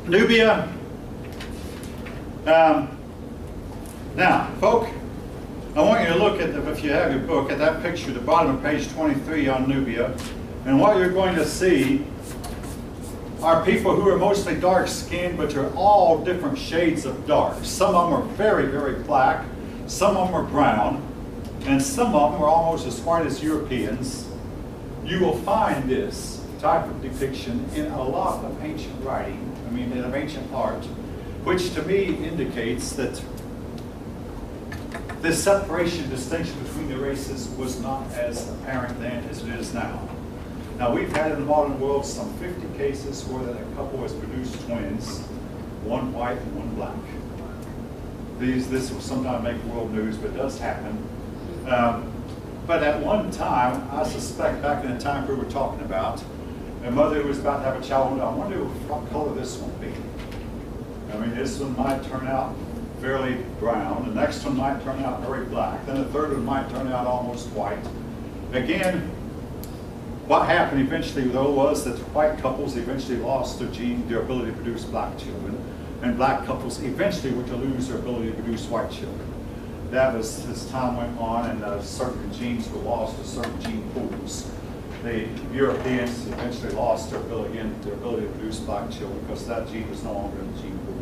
Nubia. Now, folk, I want you to look at, if you have your book, at that picture at the bottom of page 23 on Nubia. And what you're going to see are people who are mostly dark-skinned, but are all different shades of dark. Some of them are very, very black. Some of them are brown. And some of them are almost as white as Europeans. You will find this type of depiction in a lot of ancient writing, of ancient art, which to me indicates that this separation, distinction between the races was not as apparent then as it is now. Now, we've had in the modern world some 50 cases where a couple has produced twins, one white and one black. This will sometimes make world news, but it does happen. But at one time, I suspect back in the time we were talking about, a mother who was about to have a child, I wonder what color this one will be. This one might turn out fairly brown. The next one might turn out very black. Then the third one might turn out almost white. Again, what happened eventually, though, was that white couples eventually lost their ability to produce black children, and black couples eventually were to lose their ability to produce white children. That was as time went on, and certain genes were lost to certain gene pools. The Europeans eventually lost their ability to produce black children because that gene was no longer in the gene pool.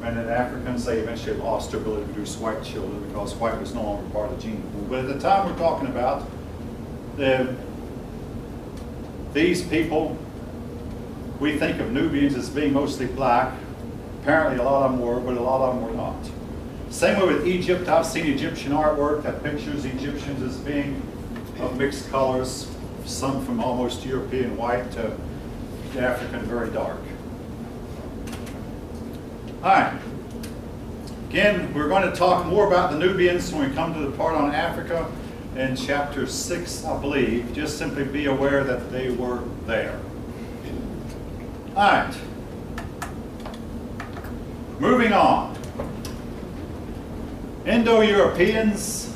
And then Africans, they eventually lost their ability to produce white children because white was no longer part of the gene pool. But at the time we're talking about, these people, we think of Nubians as being mostly black. Apparently a lot of them were, but a lot of them were not. Same way with Egypt. I've seen Egyptian artwork that pictures Egyptians as being of mixed colors, some from almost European white to African very dark. All right. Again, we're going to talk more about the Nubians when we come to the part on Africa in chapter 6, I believe. Just simply be aware that they were there. All right. Moving on. Indo-Europeans.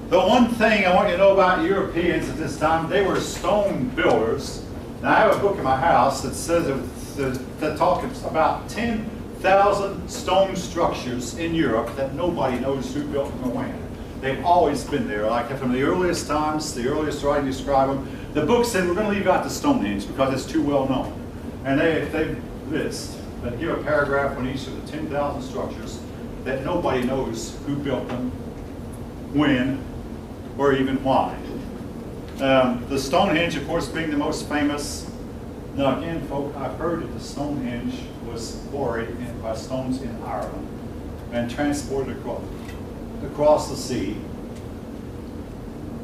The one thing I want you to know about Europeans at this time, they were stone builders. Now, I have a book in my house that says that talks about 10,000 stone structures in Europe that nobody knows who built them or when. They've always been there. Like from the earliest times, the earliest writing describe them. The book said we're going to leave out the Stonehenge because it's too well known. And they list, but give a paragraph on each of the 10,000 structures that nobody knows who built them, when, or even why. The Stonehenge, of course, being the most famous. Now again, folk, I've heard that the Stonehenge was quarried by stones in Ireland and transported across the sea.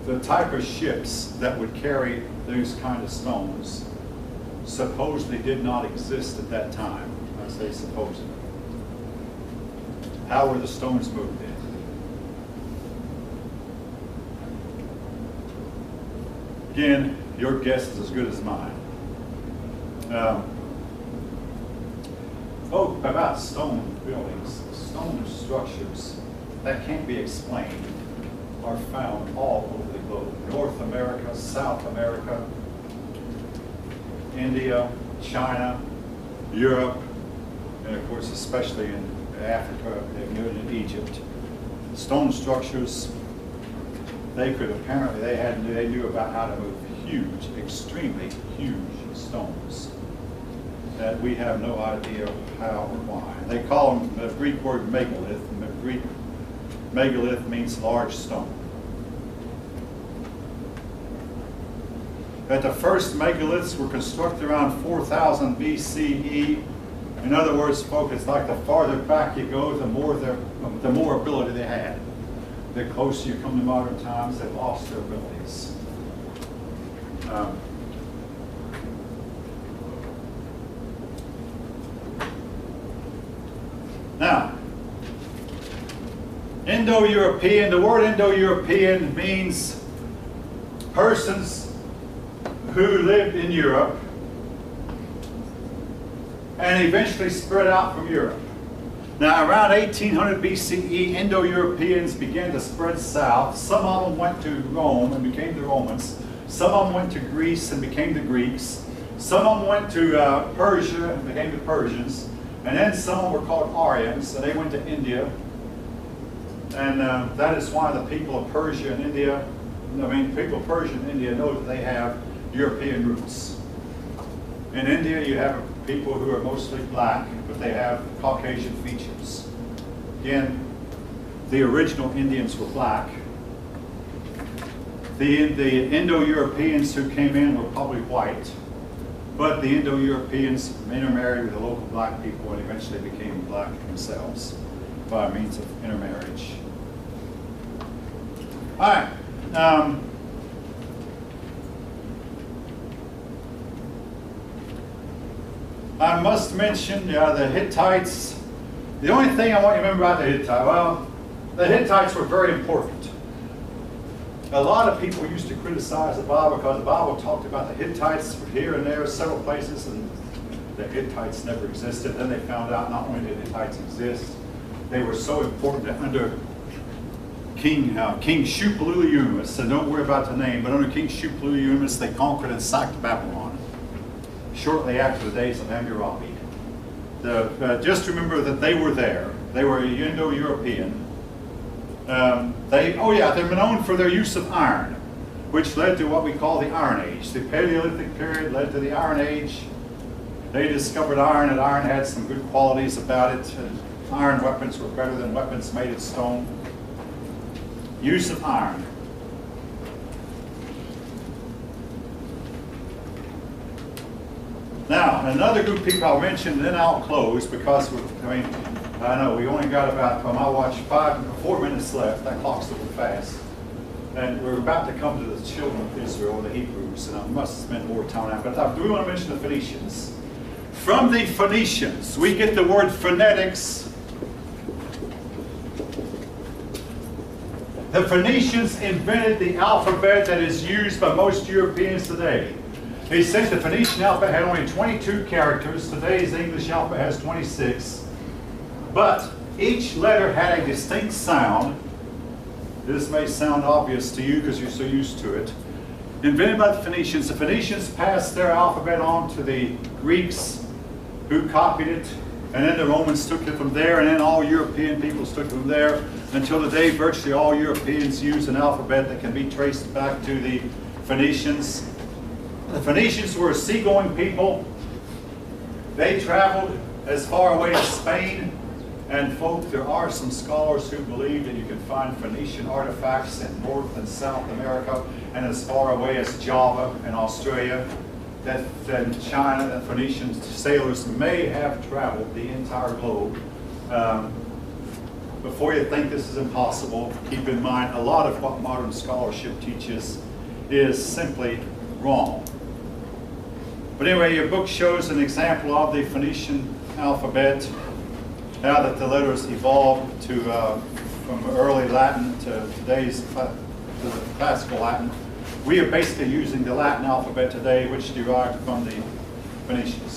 The type of ships that would carry those kind of stones supposedly did not exist at that time. I say supposedly. How were the stones moved in? Again, your guess is as good as mine. About stone buildings, stone structures that can't be explained are found all over the globe. North America, South America, India, China, Europe, and of course especially in Africa and in Egypt. Stone structures, they knew about how to move huge, extremely huge stones that we have no idea how or why. They call them the Greek word megalith, and the Greek megalith means large stone. That the first megaliths were constructed around 4000 BCE. In other words, folks, it's like the farther back you go, the more ability they had. The closer you come to modern times, they've lost their abilities. Now, Indo-European, the word Indo-European means persons who lived in Europe and eventually spread out from Europe. Now, around 1800 BCE, Indo-Europeans began to spread south. Some of them went to Rome and became the Romans. Some of them went to Greece and became the Greeks. Some of them went to Persia and became the Persians. And then some of them were called Aryans, and they went to India. And that is why the people of Persia and India, people of Persia and India know that they have European roots. In India, you have people who are mostly black, but they have Caucasian features. Again, the original Indians were black. The Indo-Europeans who came in were probably white, but the Indo-Europeans intermarried with the local black people and eventually became black themselves by means of intermarriage. All right. I must mention the Hittites. The only thing I want you to remember about the Hittites, well, the Hittites were very important. A lot of people used to criticize the Bible because the Bible talked about the Hittites here and there, several places, and the Hittites never existed. Then they found out not only did Hittites exist, they were so important that under King Shupoluliumus, and don't worry about the name, but under King Shupoluliumus, they conquered and sacked Babylon shortly after the days of Hammurabi. Just remember that they were there. They were Indo-European. They're known for their use of iron, which led to what we call the Iron Age. The Paleolithic period led to the Iron Age. They discovered iron, and iron had some good qualities about it. Iron weapons were better than weapons made of stone. Use of iron. Now, another group of people I'll mention, and then I'll close because I know we only got about, on my watch, 4 minutes left. That clock's a little fast. And we're about to come to the children of Israel, the Hebrews, and I must spend more time on that. But I do want to mention the Phoenicians. From the Phoenicians, we get the word phonetics. The Phoenicians invented the alphabet that is used by most Europeans today. They said the Phoenician alphabet had only 22 characters. Today's English alphabet has 26. But each letter had a distinct sound. This may sound obvious to you because you're so used to it. Invented by the Phoenicians. The Phoenicians passed their alphabet on to the Greeks, who copied it, and then the Romans took it from there, and then all European peoples took it from there, until today virtually all Europeans use an alphabet that can be traced back to the Phoenicians. The Phoenicians were a seagoing people. They traveled as far away as Spain. And folks, there are some scholars who believe that you can find Phoenician artifacts in North and South America and as far away as Java and Australia. That China, that Phoenician sailors may have traveled the entire globe. Before you think this is impossible, keep in mind a lot of what modern scholarship teaches is simply wrong. But anyway, your book shows an example of the Phoenician alphabet, how that the letters evolved to from early Latin to today's to the classical Latin. We are basically using the Latin alphabet today, which derived from the Phoenicians.